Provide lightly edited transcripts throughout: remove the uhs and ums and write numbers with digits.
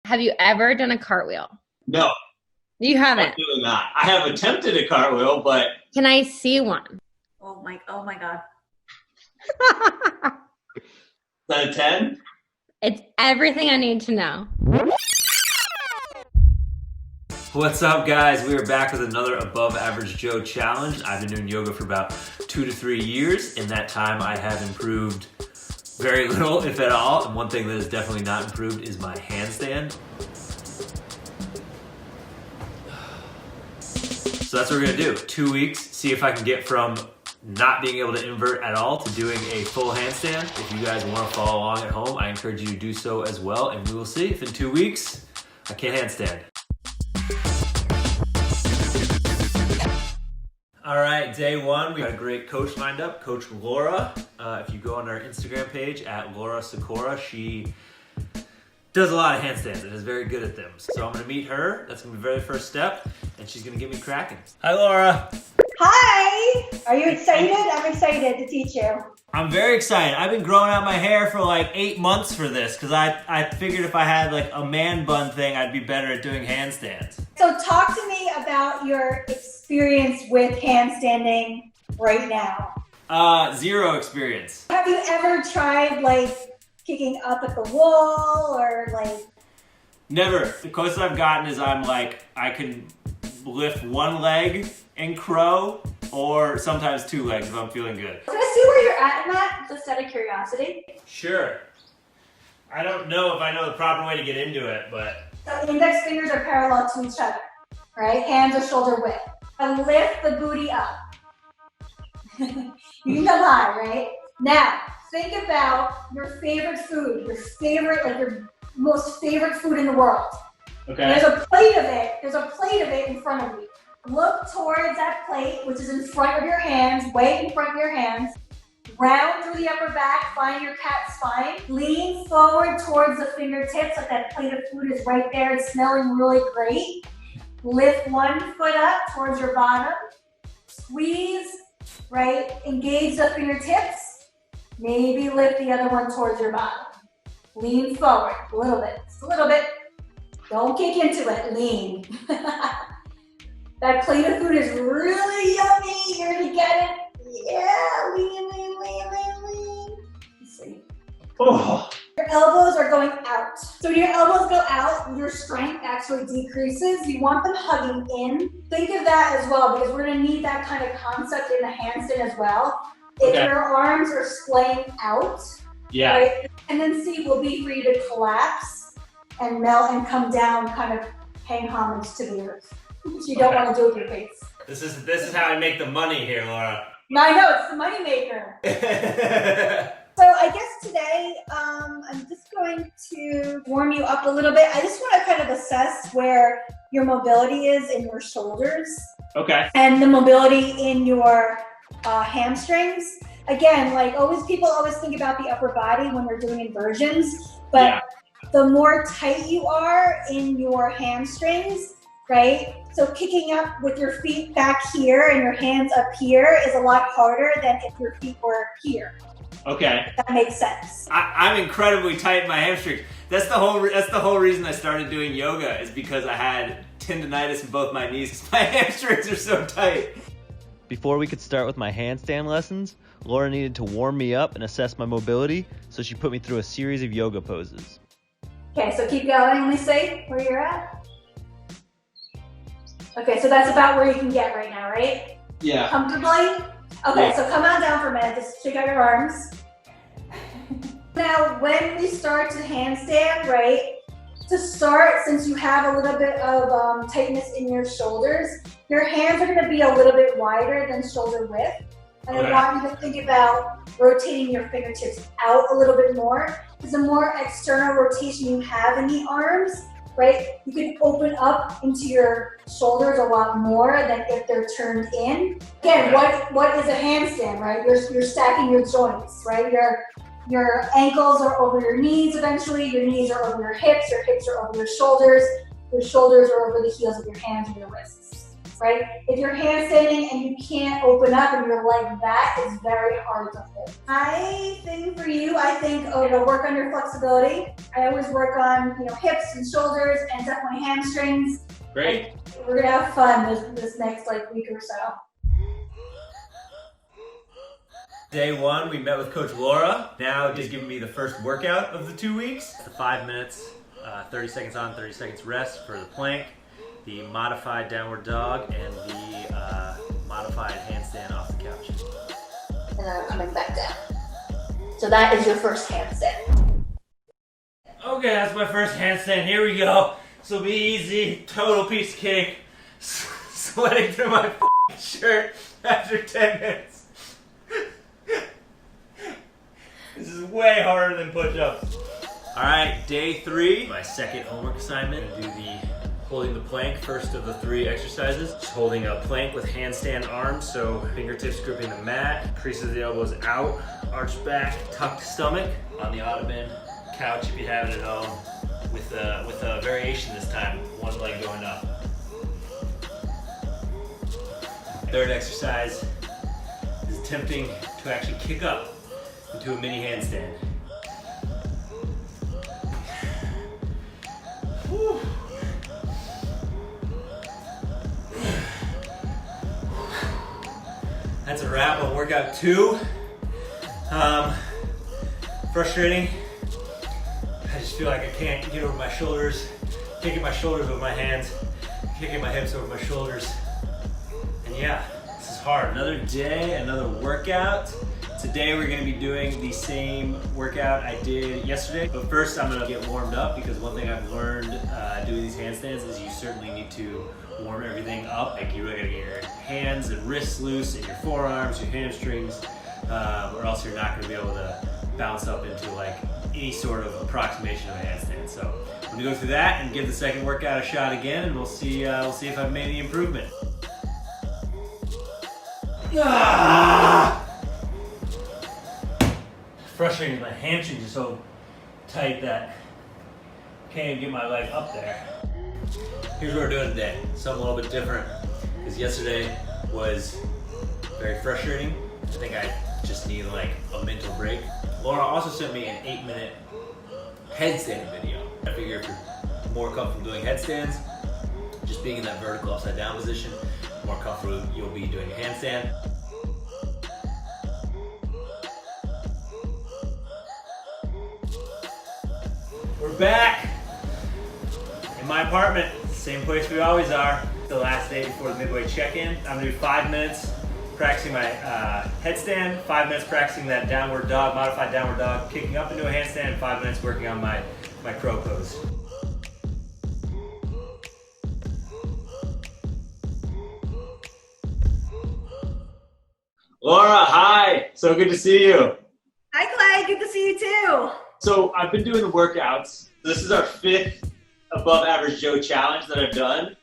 Have you ever done a cartwheel? No. You haven't? Absolutely not. I have attempted a cartwheel, but... Can I see one? Oh my God. Is that a 10? It's everything I need to know. What's up, guys? We are back with another Above Average Joe challenge. I've been doing yoga for about 2 to 3 years. In that time, I have improved very little, if at all. And one thing that has definitely not improved is my handstand. So that's what we're gonna do. 2 weeks, see if I can get from not being able to invert at all to doing a full handstand. If you guys wanna follow along at home, I encourage you to do so as well. And we will see if in 2 weeks, I can't handstand. All right, day one, we got a great coach lined up, Coach Laura. If you go on our Instagram page at Laura Sakura, she does a lot of handstands and is very good at them. So I'm gonna meet her, that's gonna be the very first step, and she's gonna get me cracking. Hi, Laura. Hi! Are you excited? I'm excited to teach you. I'm very excited. I've been growing out my hair for like 8 months for this because I figured if I had like a man bun thing, I'd be better at doing handstands. So talk to me about your experience with handstanding right now. 0 experience. Have you ever tried like kicking up at the wall or like? Never. The closest I've gotten is I can lift one leg and crow, or sometimes 2 legs if I'm feeling good. Can I see where you're at in that, just out of curiosity? Sure. I don't know if I know the proper way to get into it, but... So index fingers are parallel to each other, right? Hands are shoulder width. And lift the booty up. You can come high, right? Now, think about your favorite food, your most favorite food in the world. Okay. There's a plate of it in front of you. Look towards that plate, which is in front of your hands, way in front of your hands. Round through the upper back, find your cat spine. Lean forward towards the fingertips, like that plate of food is right there. It's smelling really great. Lift one foot up towards your bottom. Squeeze, right? Engage the fingertips. Maybe lift the other one towards your bottom. Lean forward, a little bit, just a little bit. Don't kick into it, lean. That plate of food is really yummy. You're gonna get it. Yeah, lean. Let's see. Oh. Your elbows are going out. So when your elbows go out, your strength actually decreases. You want them hugging in. Think of that as well, because we're gonna need that kind of concept in the handstand as well. If your arms are splaying out, right? And then C will be for you to collapse and melt and come down, kind of paying homage to the earth. Which you don't want to do with your face. This is how I make the money here, Laura. I know, it's the money maker. So I guess today, I'm just going to warm you up a little bit. I just want to kind of assess where your mobility is in your shoulders. Okay. And the mobility in your hamstrings. Again, like people always think about the upper body when we're doing inversions, but the more tight you are in your hamstrings, right? So kicking up with your feet back here and your hands up here is a lot harder than if your feet were here. Okay. That makes sense. I'm incredibly tight in my hamstrings. That's the whole reason I started doing yoga, is because I had tendonitis in both my knees because my hamstrings are so tight. Before we could start with my handstand lessons, Laura needed to warm me up and assess my mobility, so she put me through a series of yoga poses. Okay, so keep going. Let me see where you're at. Okay, so that's about where you can get right now, right? Yeah. Comfortably? Okay, so come on down for a minute. Just shake out your arms. Now, when we start to handstand, right, to start, since you have a little bit of tightness in your shoulders, your hands are going to be a little bit wider than shoulder width. And I want you to think about rotating your fingertips out a little bit more, because the more external rotation you have in the arms, right, you can open up into your shoulders a lot more than if they're turned in. Again, what is a handstand, right? You're stacking your joints, right? Your ankles are over your knees eventually, your knees are over your hips are over your shoulders are over the heels of your hands or your wrists. right? If you're handstanding and you can't open up and you're like that, it's very hard to hold. I think for you, work on your flexibility. I always work on, hips and shoulders and definitely hamstrings. Great. We're gonna have fun this next week or so. Day one, we met with Coach Laura. Now just giving me the first workout of the 2 weeks. The 5 minutes, 30 seconds on, 30 seconds rest for the plank, the modified downward dog, and the modified handstand off the couch. And then I'm coming back down. So that is your first handstand. Okay, that's my first handstand. Here we go. This will be easy. Total piece of cake. Sweating through my shirt after 10 minutes. This is way harder than push-ups. All right, day 3. My second homework assignment. I'm gonna do the holding the plank, first of the 3 exercises. Just holding a plank with handstand arms, so fingertips gripping the mat, creases of the elbows out, arched back, tucked stomach. On the ottoman, couch if you have it at home, with a variation this time, one leg going up. Third exercise is attempting to actually kick up into a mini handstand. Whew. That's a wrap on workout 2. Frustrating. I just feel like I can't get over my shoulders, kicking my shoulders over my hands, kicking my hips over my shoulders. And yeah, this is hard. Another day, another workout. Today we're gonna be doing the same workout I did yesterday. But first I'm gonna get warmed up, because one thing I've learned doing these handstands is you certainly need to warm everything up. Like you really gotta get your hands and wrists loose, and your forearms, your hamstrings, or else you're not gonna be able to bounce up into any sort of approximation of a handstand. So I'm gonna go through that and give the second workout a shot again, and we'll see if I've made any improvement. Frustrating, my hamstrings are so tight that I can't even get my leg up there. Here's what we're doing today. Something a little bit different, because yesterday was very frustrating. I think I just need a mental break. Laura also sent me an 8-minute headstand video. I figure if you're more comfortable doing headstands, just being in that vertical upside down position, more comfortable you'll be doing a handstand. We're back in my apartment, same place we always are. The last day before the Midway check-in. I'm gonna do 5 minutes practicing my headstand, 5 minutes practicing that downward dog, modified downward dog, kicking up into a handstand, and 5 minutes working on my crow pose. Laura, hi. So good to see you. Hi, Clay. Good to see you too. So I've been doing the workouts. This is our 5th above average Joe challenge that I've done.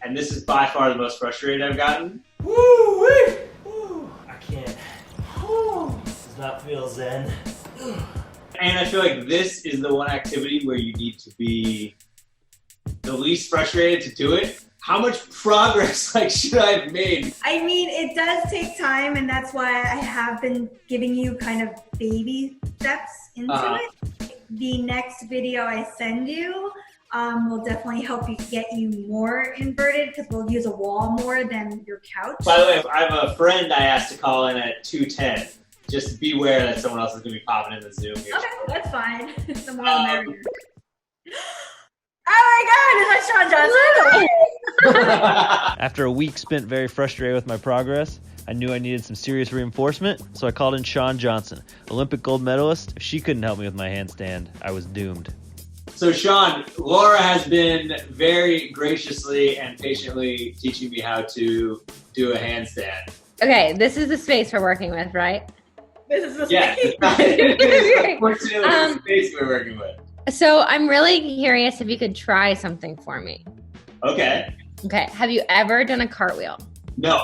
And this is by far the most frustrated I've gotten. Woo-wee! Woo. I can't. Woo. This does not feel zen. And I feel like this is the one activity where you need to be the least frustrated to do it. How much progress should I have made? I mean, it does take time, and that's why I have been giving you kind of baby steps into it. The next video I send you will definitely help you get you more inverted, because we'll use a wall more than your couch. By the way, I have a friend I asked to call in at 2:10. Just beware that someone else is going to be popping in the Zoom here. Okay, that's fine. The more the merrier. Oh my God, is that Shawn Johnson? After a week spent very frustrated with my progress, I knew I needed some serious reinforcement, so I called in Shawn Johnson, Olympic gold medalist. If she couldn't help me with my handstand, I was doomed. So Shawn, Laura has been very graciously and patiently teaching me how to do a handstand. Okay, this is the space we're working with, right? This is the Yeah, space. unfortunately, it's the space we're working with. So I'm really curious if you could try something for me. Okay. Okay, have you ever done a cartwheel? No,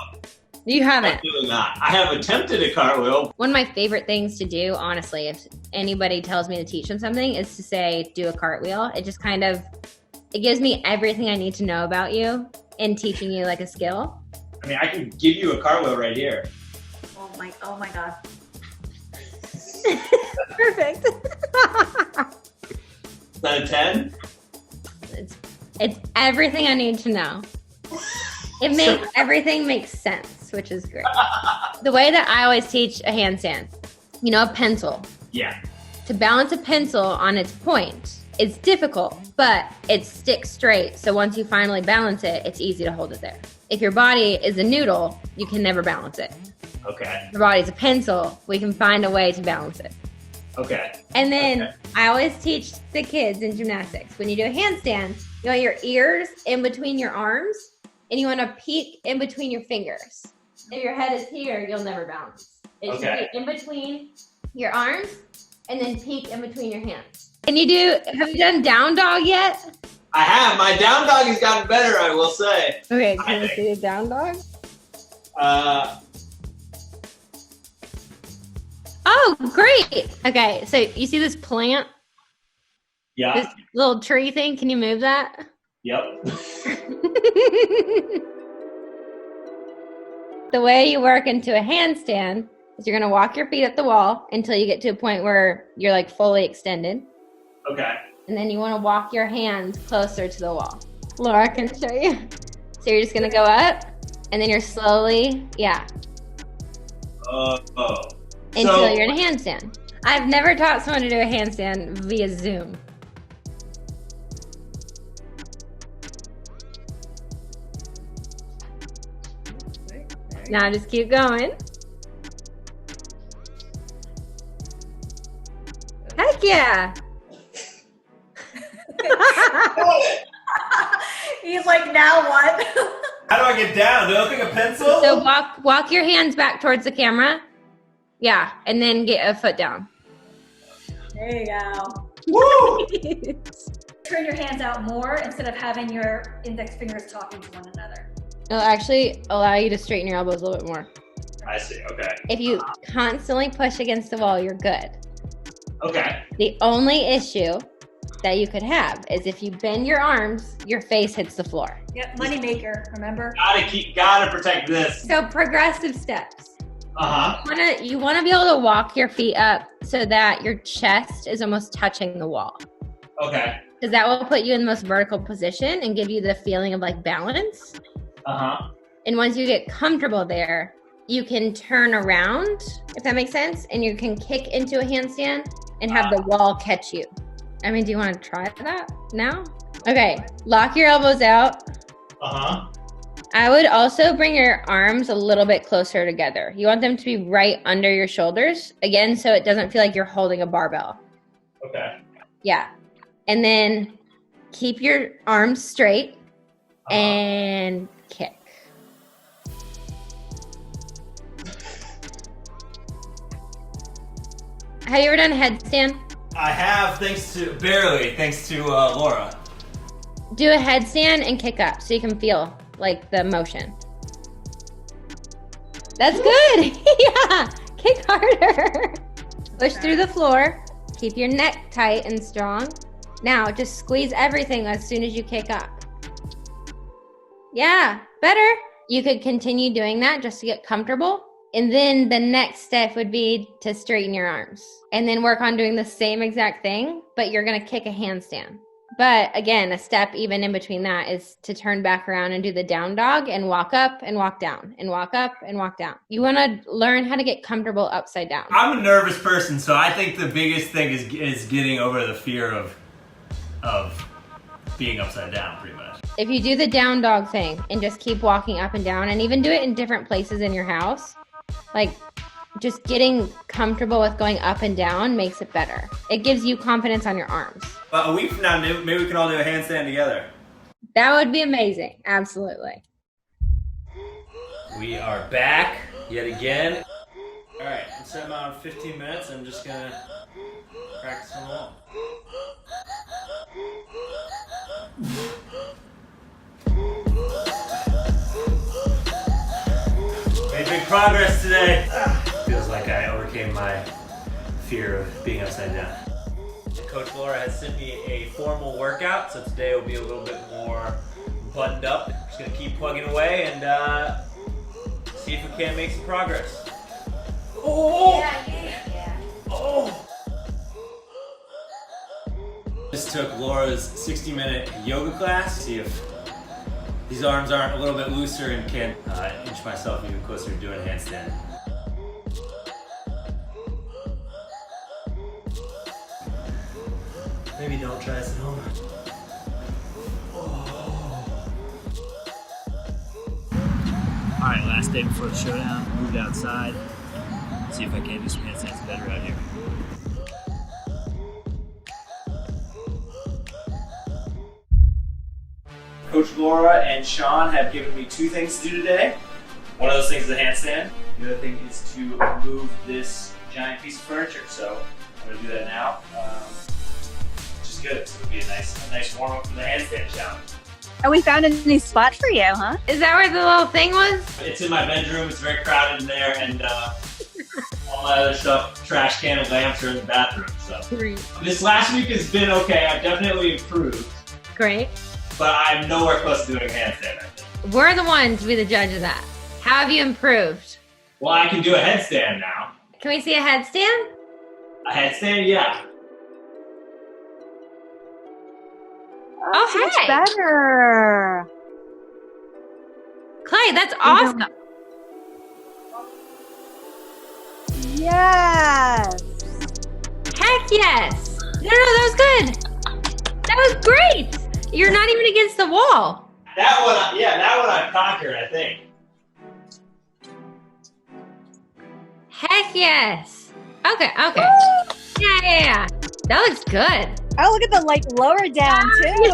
You haven't. absolutely not. I have attempted a cartwheel. One of my favorite things to do, honestly, if anybody tells me to teach them something, is to say, do a cartwheel. It just it gives me everything I need to know about you in teaching you a skill. mean, I can give you a cartwheel right here. Oh my God. Perfect. Is that a 10? It's everything I need to know. It makes everything makes sense, which is great. The way that I always teach a handstand, you know, a pencil. Yeah. To balance a pencil on its point, it's difficult, but it sticks straight. So once you finally balance it, it's easy to hold it there. If your body is a noodle, you can never balance it. Okay. If your body's a pencil, we can find a way to balance it. Okay. And then I always teach the kids in gymnastics, when you do a handstand, you want your ears in between your arms and you want to peek in between your fingers. If your head is here, you'll never balance. It should be in between your arms and then peek in between your hands. Have you done down dog yet? I have. My down dog has gotten better, I will say. Okay, can you see the down dog? Oh, great. Okay, so you see this plant? Yeah. This little tree thing? Can you move that? Yep. The way you work into a handstand is you're going to walk your feet up the wall until you get to a point where you're like fully extended. Okay. And then you want to walk your hands closer to the wall. Laura can show you. So you're just going to go up and then you're slowly, until you're in a handstand. I've never taught someone to do a handstand via Zoom. Now just keep going. Heck yeah. He's like, now what? How do I get down? Do I look like a pencil? So walk your hands back towards the camera. Yeah, and then get a foot down. There you go. Woo! Turn your hands out more instead of having your index fingers talking to one another. It'll actually allow you to straighten your elbows a little bit more. I see. Okay. If you constantly push against the wall, you're good. Okay. The only issue that you could have is if you bend your arms, your face hits the floor. Yep, money maker, remember? Gotta protect this. So progressive steps. Uh-huh. You wanna be able to walk your feet up so that your chest is almost touching the wall. Okay. Because that will put you in the most vertical position and give you the feeling of like balance. Uh-huh. And once you get comfortable there, you can turn around, if that makes sense, and you can kick into a handstand and have the wall catch you. I mean, do you want to try that now? Okay, lock your elbows out. Uh-huh. I would also bring your arms a little bit closer together. You want them to be right under your shoulders, again, so it doesn't feel like you're holding a barbell. Okay. Yeah. And then keep your arms straight and kick. Have you ever done a headstand? I have, thanks to Laura. Do a headstand and kick up so you can feel like the motion. That's good. Yeah. Kick harder. Push through the floor. Keep your neck tight and strong. Now just squeeze everything as soon as you kick up. Yeah, better. You could continue doing that just to get comfortable. And then the next step would be to straighten your arms and then work on doing the same exact thing, but you're going to kick a handstand. But again, a step even in between that is to turn back around and do the down dog and walk up and walk down and walk up and walk down. You want to learn how to get comfortable upside down. I'm a nervous person, so I think the biggest thing is getting over the fear of being upside down, pretty much. If you do the down dog thing and just keep walking up and down and even do it in different places in your house, like just getting comfortable with going up and down makes it better. It gives you confidence on your arms. A week from now, maybe we can all do a handstand together. That would be amazing. Absolutely. We are back yet again. All right, I'm setting out in 15 minutes. I'm just gonna practice on the wall. Made big progress today. Feels like I overcame my fear of being upside down. Coach Laura has sent me a formal workout, so today will be a little bit more buttoned up. Just gonna keep plugging away and See if we can't make some progress. Oh! Oh! Just took Laura's 60-minute yoga class. See if these arms aren't a little bit looser and can inch myself even closer to doing a handstand. Maybe don't try this at home. Alright, last day before the showdown. Moved outside. See if I can do some handstands better out here. Coach Laura and Shawn have given me 2 things to do today. One of those things is a handstand. The other thing is to move this giant piece of furniture. So I'm going to do that now. Which is good. So it'll be a nice warm up for the handstand challenge. And we found a new spot for you, huh? Is that where the little thing was? It's in my bedroom. It's very crowded in there, and all my other stuff, trash can and lamps are in the bathroom. So Great. this last week has been okay. I've definitely improved, Great. but I'm nowhere close to doing a handstand. I think. We're the ones to be the judge of that. How have you improved? Well, I can do a headstand now. Can we see a headstand? A headstand, yeah. Oh, Much hey. better. Clay, that's awesome. Yes. Heck yes. No, that was good. That was great. You're not even against the wall. That one I've conquered, I think. Heck yes. Okay. Yeah. That looks good. Oh, look at the lower down too.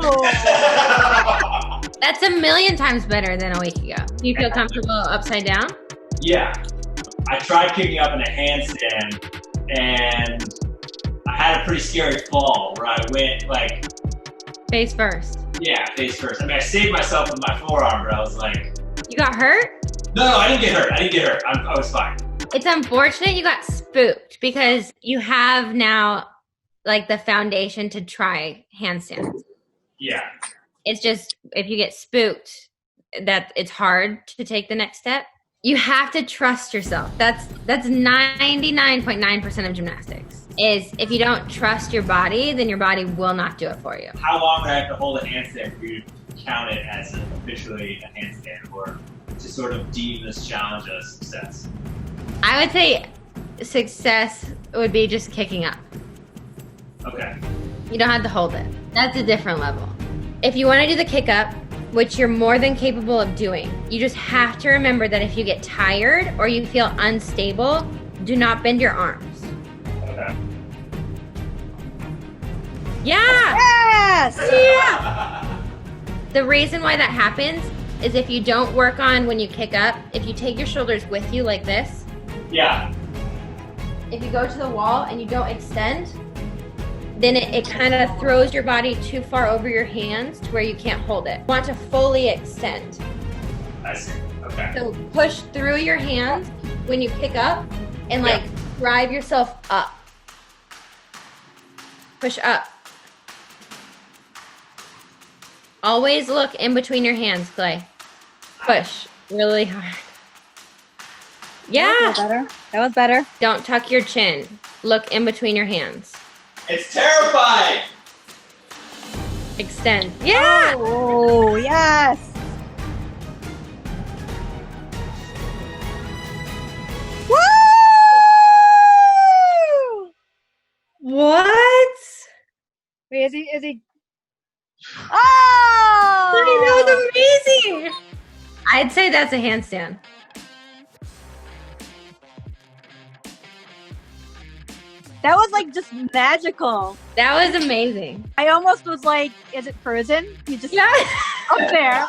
That's a million times better than a week ago. Do you feel comfortable upside down? Yeah. I tried kicking up in a handstand, and I had a pretty scary fall where I went like... Face first. Yeah, face first. I mean, I saved myself with my forearm, but I was like... You got hurt? No, I didn't get hurt. I was fine. It's unfortunate you got spooked because you have now like the foundation to try handstands. Yeah. It's just if you get spooked that it's hard to take the next step. You have to trust yourself. That's 99.9% of gymnastics. Is if you don't trust your body, then your body will not do it for you. How long would I have to hold a handstand for you to count it as officially a handstand, or to sort of deem this challenge a success? I would say success would be just kicking up. Okay. You don't have to hold it. That's a different level. If you want to do the kick up, which you're more than capable of doing, you just have to remember that if you get tired or you feel unstable, do not bend your arms. Okay. Yeah! Yes. Yeah! The reason why that happens is if you don't work on when you kick up, if you take your shoulders with you like this, Yeah. if you go to the wall and you don't extend, then it kind of throws your body too far over your hands to where you can't hold it. You want to fully extend. I see. Okay. So push through your hands when you pick up and like drive yourself up. Push up. Always look in between your hands, Clay. Push really hard. Yeah. That was better. Don't tuck your chin. Look in between your hands. It's terrifying. Extend. Yeah. Oh, yes. Woo! What? Wait, is he? Oh! That was amazing. I'd say that's a handstand. That was like just magical. That was amazing. I almost was like, is it frozen? You just Yeah. up there.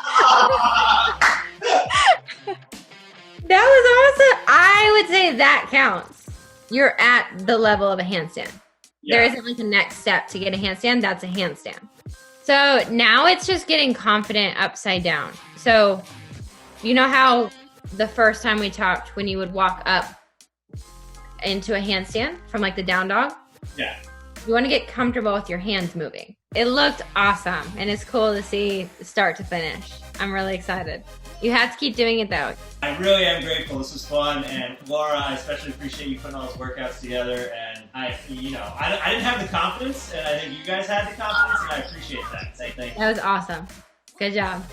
That was awesome. I would say that counts. You're at the level of a handstand. Yeah. There isn't like a next step to get a handstand. That's a handstand. So now it's just getting confident upside down. So you know how the first time we talked, when you would walk up into a handstand from like the down dog? Yeah. You want to get comfortable with your hands moving. It looked awesome, and it's cool to see start to finish. I'm really excited. You have to keep doing it though. I really am grateful. This was fun, and Laura, I especially appreciate you putting all those workouts together. And I didn't have the confidence, and I think you guys had the confidence, and I appreciate that. Thank you. That was awesome. Good job.